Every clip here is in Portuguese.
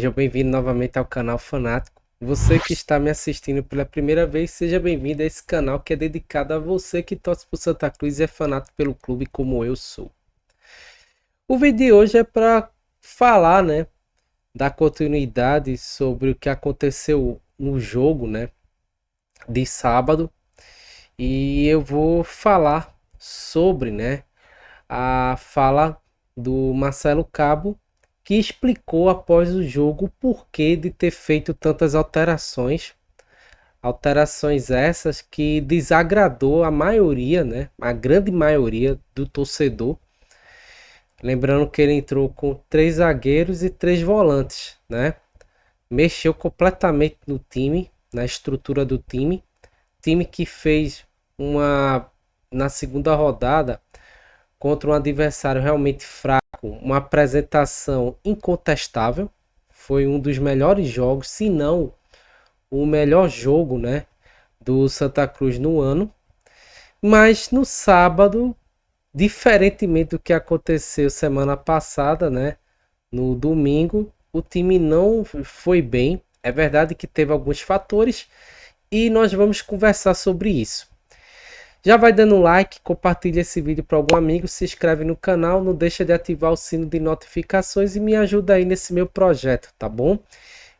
Seja bem-vindo novamente ao canal Fanático. Você que está me assistindo pela primeira vez, seja bem-vindo a esse canal que é dedicado a você que torce por Santa Cruz e é fanático pelo clube como eu sou. O vídeo de hoje é para falar, da continuidade sobre o que aconteceu no jogo, de sábado. E eu vou falar sobre, a fala do Marcelo Cabo, que explicou após o jogo o porquê de ter feito tantas alterações. Alterações essas que desagradou a maioria, a grande maioria do torcedor. Lembrando que ele entrou com 3 zagueiros e 3 volantes, Mexeu completamente no time, na estrutura do time. Time que fez na segunda rodada contra um adversário realmente fraco, uma apresentação incontestável. Foi um dos melhores jogos, se não o melhor jogo, do Santa Cruz no ano. Mas no sábado, diferentemente do que aconteceu semana passada, no domingo, o time não foi bem. É verdade que teve alguns fatores e nós vamos conversar sobre isso. Já vai dando like, compartilha esse vídeo para algum amigo, se inscreve no canal, não deixa de ativar o sino de notificações e me ajuda aí nesse meu projeto, tá bom?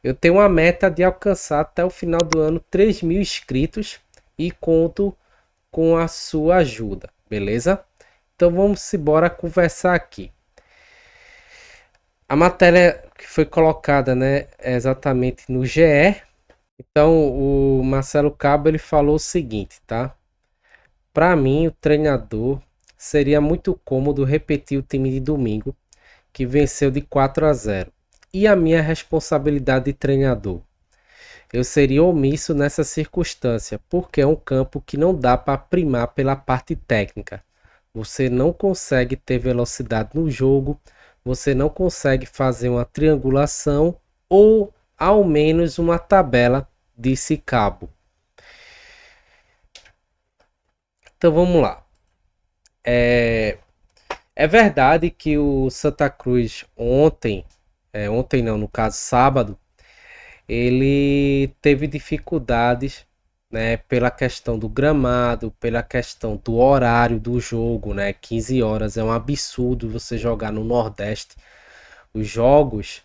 Eu tenho uma meta de alcançar até o final do ano 3.000 inscritos e conto com a sua ajuda, beleza? Então vamos embora conversar aqui. A matéria que foi colocada, é exatamente no GE. Então o Marcelo Cabo ele falou o seguinte, tá? Para mim, o treinador seria muito cômodo repetir o time de domingo, que venceu de 4-0. E a minha responsabilidade de treinador? Eu seria omisso nessa circunstância, porque é um campo que não dá para primar pela parte técnica. Você não consegue ter velocidade no jogo, você não consegue fazer uma triangulação ou ao menos uma tabela, disse Cabo. Então vamos lá. É verdade que o Santa Cruz ontem não, no caso sábado, ele teve dificuldades, pela questão do gramado, pela questão do horário do jogo, 15 horas é um absurdo você jogar no Nordeste. Os jogos,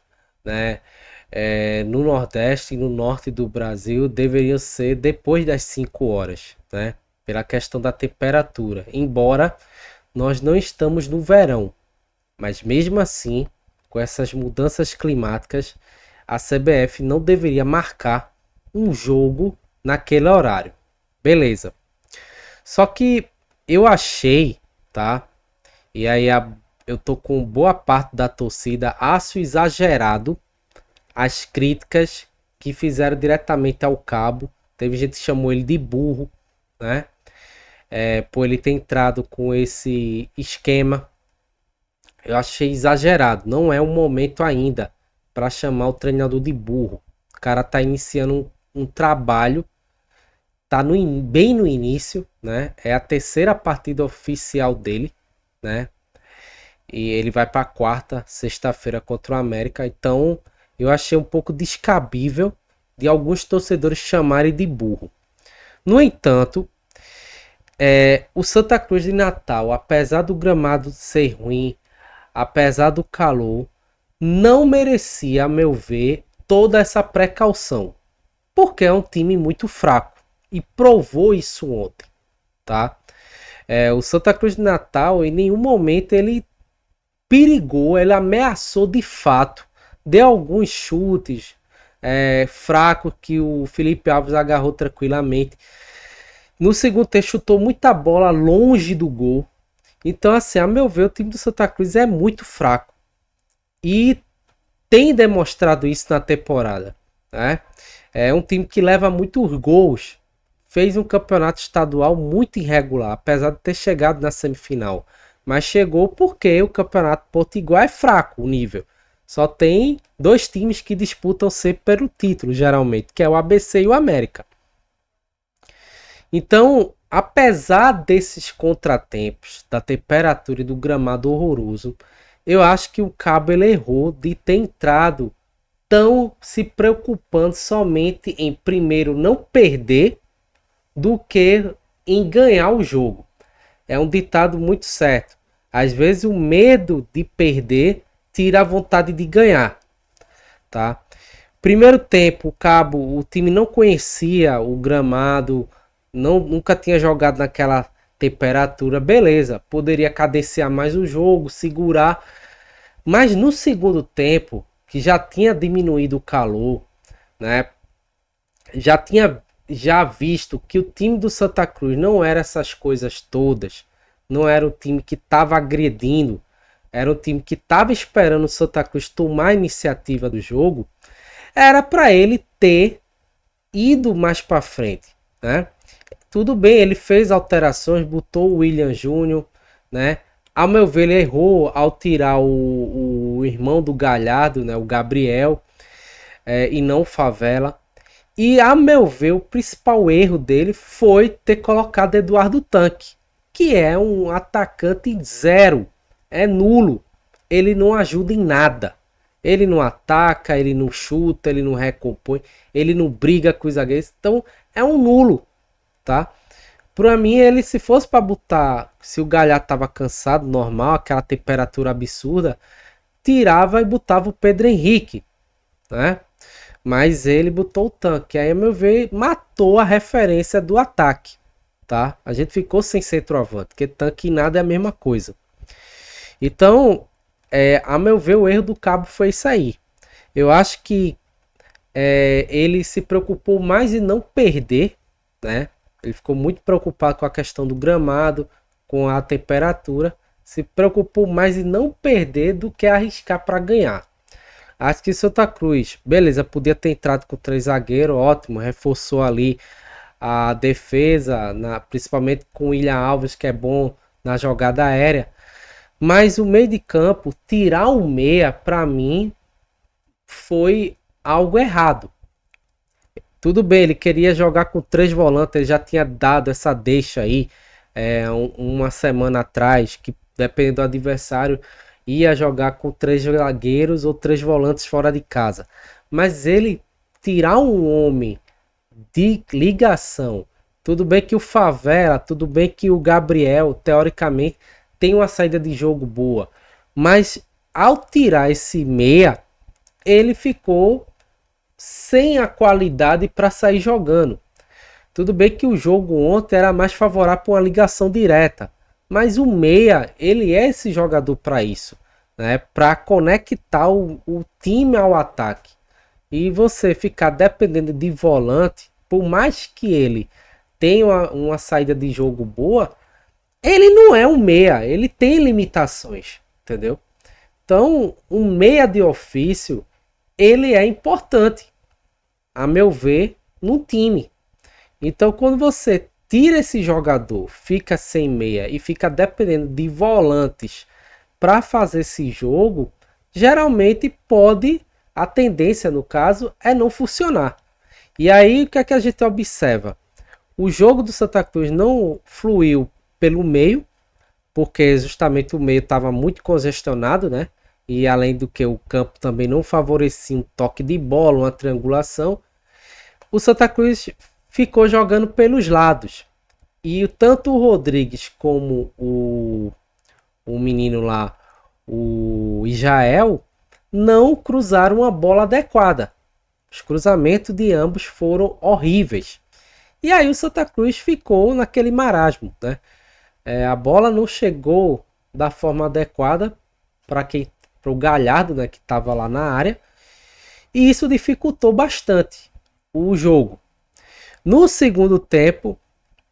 no Nordeste e no Norte do Brasil deveriam ser depois das 5 horas, pela questão da temperatura. Embora nós não estamos no verão, mas mesmo assim, com essas mudanças climáticas, a CBF não deveria marcar um jogo naquele horário. Beleza. Só que eu achei, tá? E aí eu tô com boa parte da torcida, acho exagerado as críticas que fizeram diretamente ao Cabo. Teve gente que chamou ele de burro, por ele ter entrado com esse esquema. Eu achei exagerado. Não é o momento ainda para chamar o treinador de burro. O cara tá iniciando um trabalho, tá bem no início, É a terceira partida oficial dele, E ele vai para a quarta, sexta-feira contra o América. Então, eu achei um pouco descabível de alguns torcedores chamarem de burro. No entanto, o Santa Cruz de Natal, apesar do gramado ser ruim, apesar do calor, não merecia, a meu ver, toda essa precaução. Porque é um time muito fraco. E provou isso ontem, tá? O Santa Cruz de Natal, em nenhum momento ele perigou, ele ameaçou de fato. Deu alguns chutes fracos que o Felipe Alves agarrou tranquilamente. No segundo tempo chutou muita bola longe do gol. Então, assim, a meu ver, o time do Santa Cruz é muito fraco. E tem demonstrado isso na temporada, É um time que leva muitos gols. Fez um campeonato estadual muito irregular, apesar de ter chegado na semifinal. Mas chegou porque o campeonato potiguar é fraco o nível. Só tem 2 times que disputam sempre pelo título, geralmente, que é o ABC e o América. Então, apesar desses contratempos, da temperatura e do gramado horroroso, eu acho que o Cabo ele errou de ter entrado estão se preocupando somente em primeiro não perder do que em ganhar o jogo. É um ditado muito certo. Às vezes o medo de perder tira a vontade de ganhar, tá? Primeiro tempo, o time não conhecia o gramado, nunca tinha jogado naquela temperatura, beleza, poderia cadenciar mais o jogo, segurar, mas no segundo tempo, que já tinha diminuído o calor, né? Já visto que o time do Santa Cruz não era essas coisas todas, não era o time que estava agredindo, era o time que estava esperando o Santa Cruz tomar a iniciativa do jogo. Era para ele ter ido mais para frente, né? Tudo bem, ele fez alterações, botou o William Júnior, né? Ao meu ver, ele errou ao tirar o irmão do Galhardo, né? O Gabriel, e não o Favela. E, a meu ver, o principal erro dele foi ter colocado Eduardo Tanque, que é um atacante zero, é nulo, ele não ajuda em nada. Ele não ataca, ele não chuta, ele não recompõe, ele não briga com os zagueiros, então é um nulo, tá? Pra mim, ele, se fosse para botar, se o Galhardo tava cansado, normal, aquela temperatura absurda, tirava e botava o Pedro Henrique, né? Mas ele botou o Tanque. Aí, a meu ver, matou a referência do ataque, tá? A gente ficou sem centroavante, porque Tanque e nada é a mesma coisa. Então, a meu ver, o erro do Cabo foi isso aí. Eu acho que ele se preocupou mais em não perder, né? Ele ficou muito preocupado com a questão do gramado, com a temperatura. Se preocupou mais em não perder do que arriscar para ganhar. Acho que Santa Cruz, beleza, podia ter entrado com 3 zagueiros, ótimo, reforçou ali a defesa, principalmente com o William Alves, que é bom na jogada aérea. Mas o meio de campo, tirar o meia, para mim, foi algo errado. Tudo bem, ele queria jogar com 3 volantes, ele já tinha dado essa deixa aí uma semana atrás, que dependendo do adversário, ia jogar com 3 zagueiros ou 3 volantes fora de casa. Mas ele tirar um homem de ligação, tudo bem que o Favela, tudo bem que o Gabriel, teoricamente, tem uma saída de jogo boa, mas ao tirar esse meia, ele ficou sem a qualidade para sair jogando. Tudo bem que o jogo ontem era mais favorável para uma ligação direta, mas o meia, ele é esse jogador para isso, né? Para conectar o time ao ataque. E você ficar dependendo de volante, por mais que ele tenha uma saída de jogo boa, ele não é um meia, ele tem limitações, entendeu? Então, um meia de ofício, ele é importante, a meu ver, no time. Então, quando você tira esse jogador, fica sem meia e fica dependendo de volantes para fazer esse jogo, geralmente a tendência no caso é não funcionar. E aí o que é que a gente observa? O jogo do Santa Cruz não fluiu pelo meio, porque justamente o meio estava muito congestionado, né? E além do que o campo também não favorecia um toque de bola, uma triangulação, o Santa Cruz ficou jogando pelos lados. E tanto o Rodrigues como o menino lá, o Israel, não cruzaram uma bola adequada. Os cruzamentos de ambos foram horríveis. E aí o Santa Cruz ficou naquele marasmo, né? A bola não chegou da forma adequada para o Galhardo, né, que estava lá na área. E isso dificultou bastante o jogo. No segundo tempo,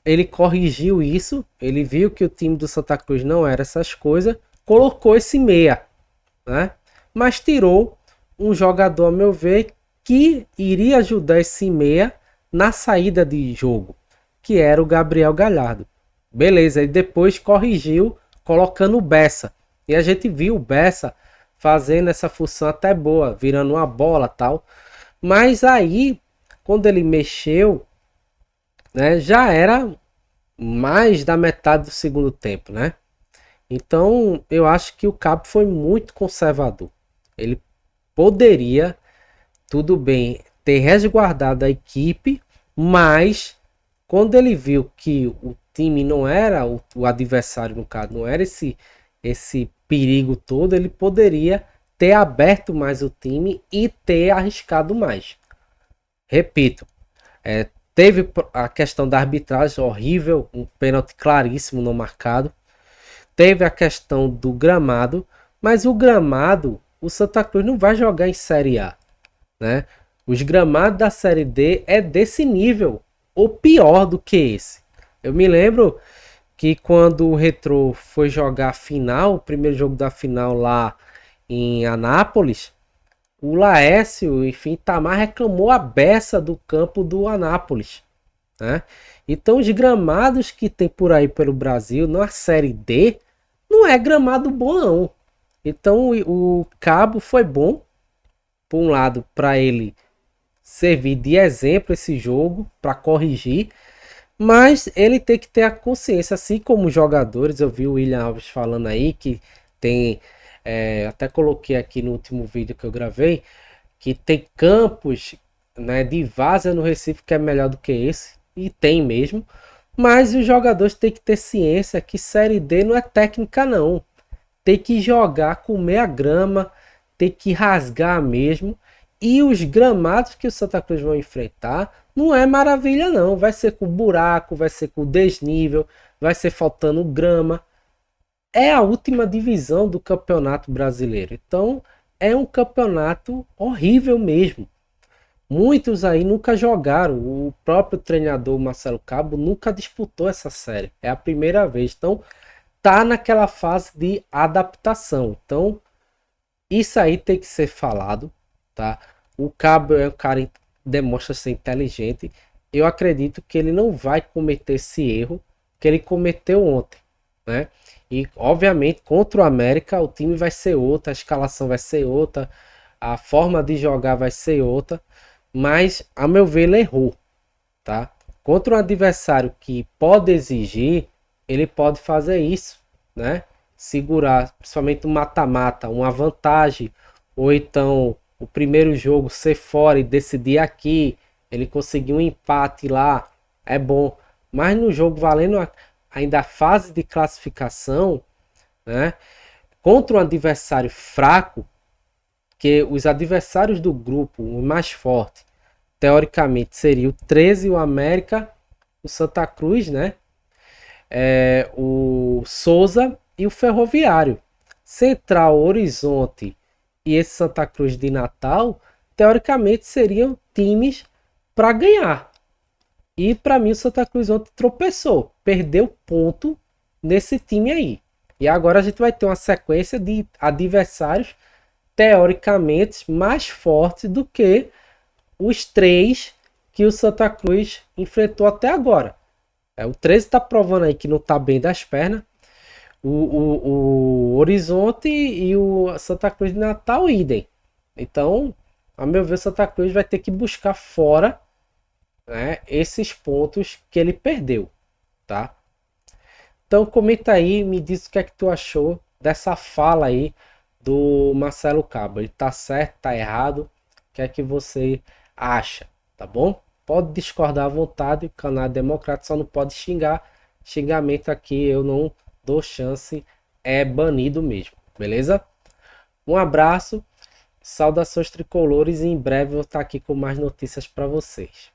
ele corrigiu isso. Ele viu que o time do Santa Cruz não era essas coisas. Colocou esse meia, né? Mas tirou um jogador, a meu ver, que iria ajudar esse meia na saída de jogo, que era o Gabriel Galhardo. Beleza, e depois corrigiu colocando o Bessa. E a gente viu o Bessa fazendo essa função até boa, virando uma bola tal. Mas aí, quando ele mexeu, né, já era mais da metade do segundo tempo, né? Então, eu acho que o Cabo foi muito conservador. Ele poderia tudo bem ter resguardado a equipe, mas quando ele viu que o time não era, o adversário no caso, não era esse perigo todo, ele poderia ter aberto mais o time e ter arriscado mais. Repito, teve a questão da arbitragem horrível, um pênalti claríssimo não marcado. Teve a questão do gramado, mas o gramado, o Santa Cruz não vai jogar em Série A, né? Os gramados da Série D é desse nível, ou pior do que esse. Eu me lembro que quando o Retrô foi jogar a final, o primeiro jogo da final lá em Anápolis, o Laércio, enfim, Itamar reclamou a beça do campo do Anápolis, né? Então os gramados que tem por aí pelo Brasil, na Série D, não é gramado bom não. Então o Cabo foi bom, por um lado, para ele servir de exemplo esse jogo, para corrigir, mas ele tem que ter a consciência, assim como os jogadores. Eu vi o William Alves falando aí que tem, até coloquei aqui no último vídeo que eu gravei, que tem campos, né, de várzea no Recife que é melhor do que esse, e tem mesmo, mas os jogadores têm que ter ciência que Série D não é técnica não, tem que jogar, comer a grama, tem que rasgar mesmo, e os gramados que o Santa Cruz vão enfrentar não é maravilha não, vai ser com buraco, vai ser com desnível, vai ser faltando grama. É a última divisão do Campeonato Brasileiro, então é um campeonato horrível mesmo. Muitos aí nunca jogaram, o próprio treinador Marcelo Cabo nunca disputou essa série, é a primeira vez, então tá naquela fase de adaptação. Então isso aí tem que ser falado, tá? O Cabo é um cara que demonstra ser inteligente. Eu acredito que ele não vai cometer esse erro que ele cometeu ontem, né? E obviamente contra o América o time vai ser outra, a escalação vai ser outra, a forma de jogar vai ser outra, mas a meu ver ele errou, tá? Contra um adversário que pode exigir, ele pode fazer isso, né? Segurar, principalmente no mata-mata, uma vantagem, ou então o primeiro jogo ser fora e decidir aqui, ele conseguir um empate lá, é bom. Mas no jogo valendo ainda a fase de classificação, né? Contra um adversário fraco, que os adversários do grupo, o mais forte, teoricamente seria o 13, o América, o Santa Cruz, né? O Souza e o Ferroviário. Central, Horizonte e esse Santa Cruz de Natal, teoricamente seriam times para ganhar. E para mim o Santa Cruz ontem tropeçou, perdeu ponto nesse time aí. E agora a gente vai ter uma sequência de adversários teoricamente mais fortes do que os três que o Santa Cruz enfrentou até agora. O 13 está provando aí que não está bem das pernas. O Horizonte e o Santa Cruz de Natal, idem. Então, a meu ver, o Santa Cruz vai ter que buscar fora, né, esses pontos que ele perdeu, tá? Então comenta aí, me diz o que é que tu achou dessa fala aí do Marcelo Cabo. Ele tá certo, tá errado? O que é que você acha, tá bom? Pode discordar à vontade, o canal é democrático, só não pode xingar. Xingamento aqui eu não dou chance, é banido mesmo, beleza? Um abraço, saudações tricolores e em breve eu vou estar aqui com mais notícias para vocês.